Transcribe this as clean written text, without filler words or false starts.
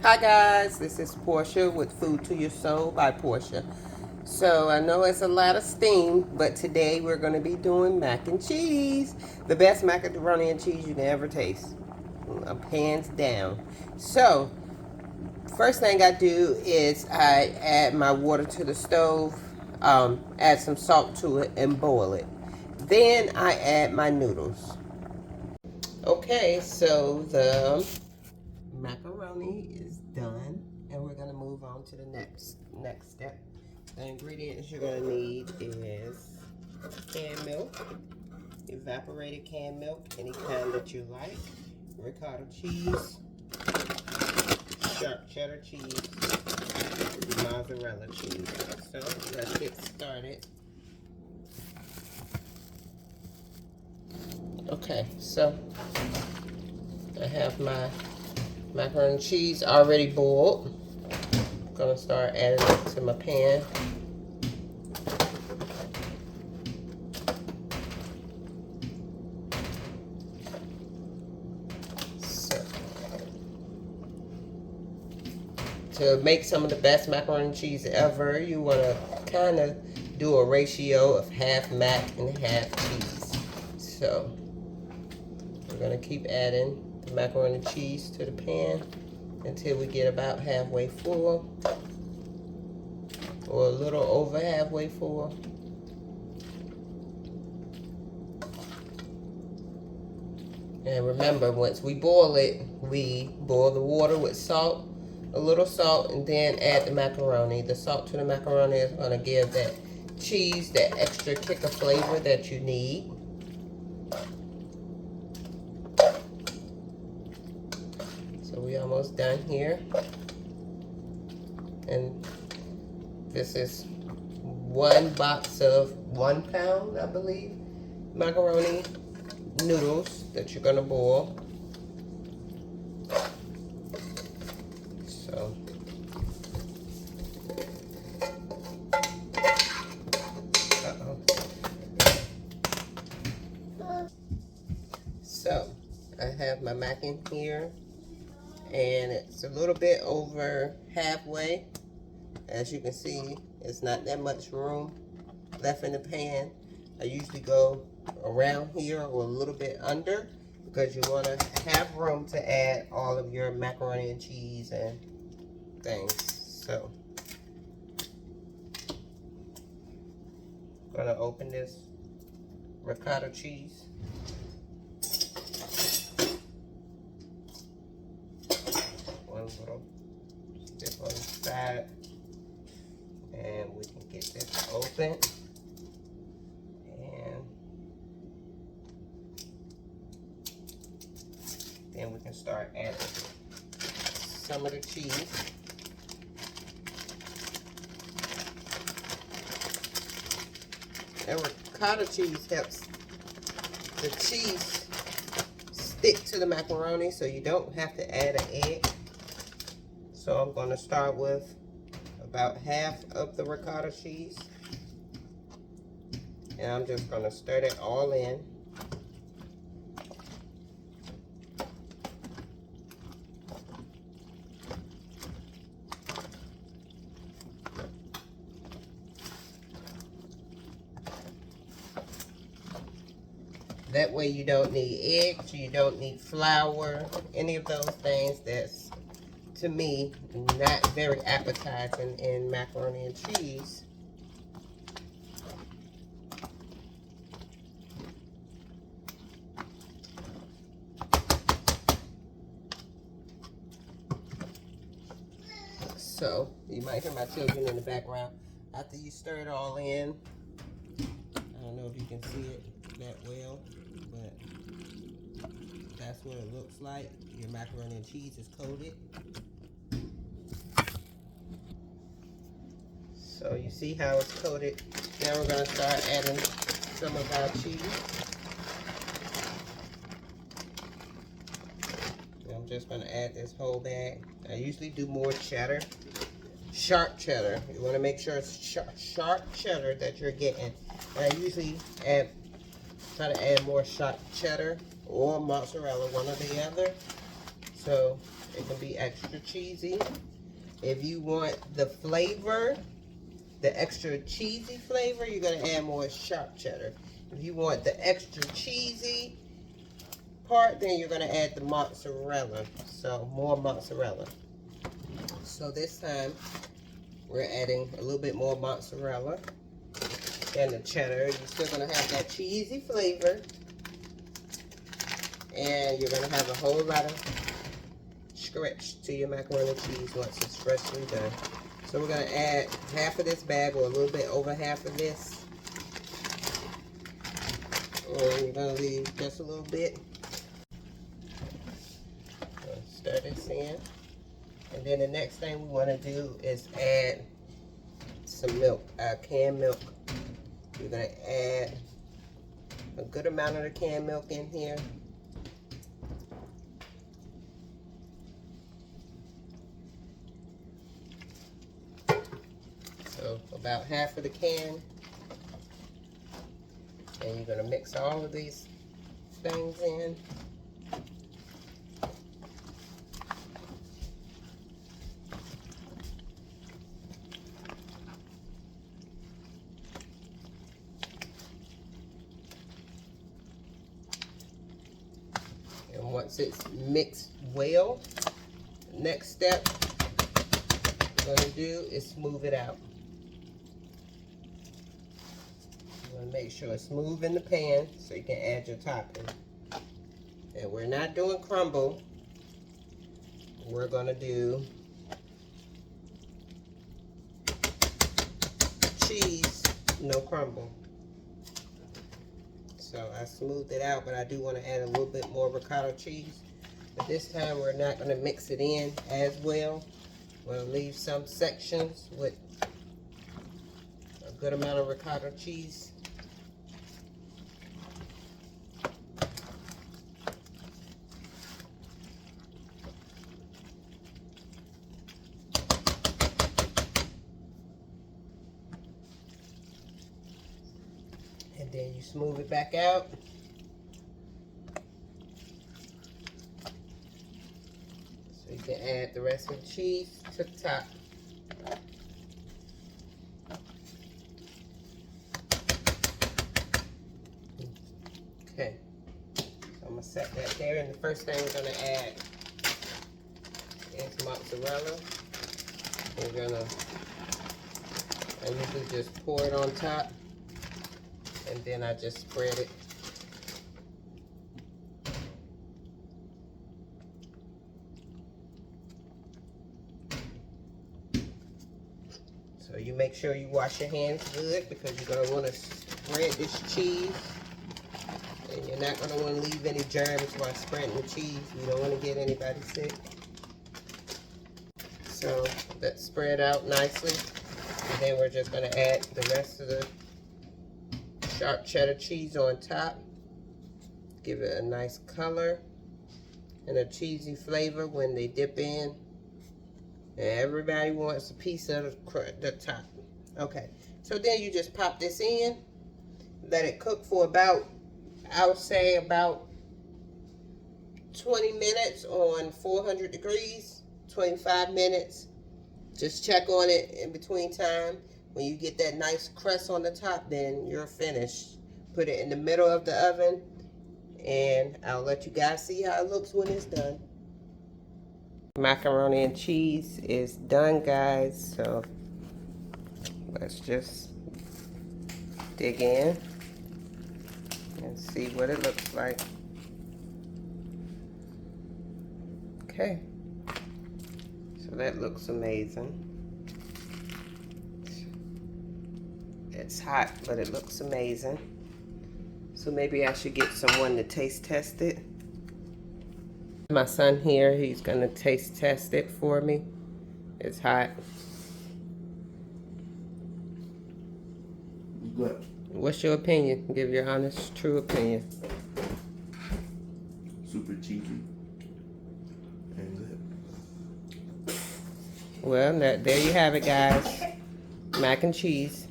Hi guys, this is Portia with Food to Your Soul by Portia. So I know it's a lot of steam, but today we're going to be doing mac and cheese. The best macaroni and cheese you can ever taste. Hands down. So, first thing I do is I add my water to the stove, add some salt to it, and boil it. Then I add my noodles. Okay, so the macaroni is done, and we're gonna move on to the next step. The ingredients you're gonna need is canned milk, evaporated canned milk, any kind that you like, ricotta cheese, sharp cheddar cheese, mozzarella cheese. So let's get started. Okay, so I have my macaroni and cheese already boiled. I'm gonna start adding it to my pan. So, to make some of the best macaroni and cheese ever, you wanna kind of do a ratio of half mac and half cheese. So we're gonna keep adding the macaroni and cheese to the pan until we get about halfway full, or a little over halfway full. And remember, once we boil it, we boil the water with salt, a little salt, and then add the macaroni. The salt to the macaroni is going to give that cheese that extra kick of flavor that you need. So we almost done here. And this is one box of 1 pound, I believe, macaroni noodles that you're gonna boil. So so I have my mac in here, and it's a little bit over halfway. As you can see, it's not that much room left in the pan. I usually go around here or a little bit under, because you want to have room to add all of your macaroni and cheese and things. So I'm gonna open this ricotta cheese. One little dip on the side, and we can get this open. And then we can start adding some of the cheese. And ricotta cheese helps the cheese stick to the macaroni, so you don't have to add an egg. So I'm going to start with about half of the ricotta cheese, and I'm just going to stir it all in. That way you don't need eggs, you don't need flour, any of those things that's, to me, not very appetizing in macaroni and cheese. So, you might hear my children in the background. After you stir it all in, I don't know if you can see it that well, but that's what it looks like. Your macaroni and cheese is coated. So you see how it's coated. Now we're going to start adding some of our cheese. I'm just going to add this whole bag. I usually do more cheddar. Sharp cheddar. You want to make sure it's sharp cheddar that you're getting. And I usually try to add more sharp cheddar or mozzarella, one or the other. So It can be extra cheesy. If you want the flavor, the extra cheesy flavor, you're gonna add more sharp cheddar. If you want the extra cheesy part, then you're gonna add the mozzarella. So more mozzarella. So this time we're adding a little bit more mozzarella than the cheddar. You're still gonna have that cheesy flavor, and you're gonna have a whole lot of stretch to your macaroni and cheese once it's freshly done. So we're gonna add half of this bag, or a little bit over half of this. And you're gonna leave just a little bit. Stir this in. And then the next thing we wanna do is add some milk, canned milk. We're gonna add a good amount of the canned milk in here. So about half of the can. And you're gonna mix all of these things in. And once it's mixed well, the next step we're gonna do is smooth it out. Make sure it's smooth in the pan so you can add your topping. And we're not doing crumble. We're gonna do cheese, no crumble. So I smoothed it out, but I do want to add a little bit more ricotta cheese. But this time we're not gonna mix it in as well. We'll leave some sections with a good amount of ricotta cheese. And then you smooth it back out. So you can add the rest of the cheese to the top. Okay, so I'm gonna set that there, and the first thing we're gonna add is mozzarella. I usually just pour it on top, and then I just spread it. So you make sure you wash your hands good, because you're gonna wanna spread this cheese. And you're not gonna wanna leave any germs while spreading the cheese. You don't wanna get anybody sick. So let's spread out nicely. And then we're just gonna add the rest of the sharp cheddar cheese on top. Give it a nice color and a cheesy flavor when they dip in. And everybody wants a piece of the top. Okay, so then you just pop this in, let it cook for about, I would say about 20 minutes on 400 degrees, 25 minutes. Just check on it in between time. When you get that nice crust on the top, then you're finished. Put it in the middle of the oven, and I'll let you guys see how it looks when it's done. Macaroni and cheese is done, guys. So let's just dig in and see what it looks like. Okay, so that looks amazing. It's hot, but it looks amazing. So maybe I should get someone to taste test it. My son here, he's gonna taste test it for me. It's hot. Good. What's your opinion? Give your honest, true opinion. Super cheesy. And good. Well, there you have it, guys. Mac and cheese.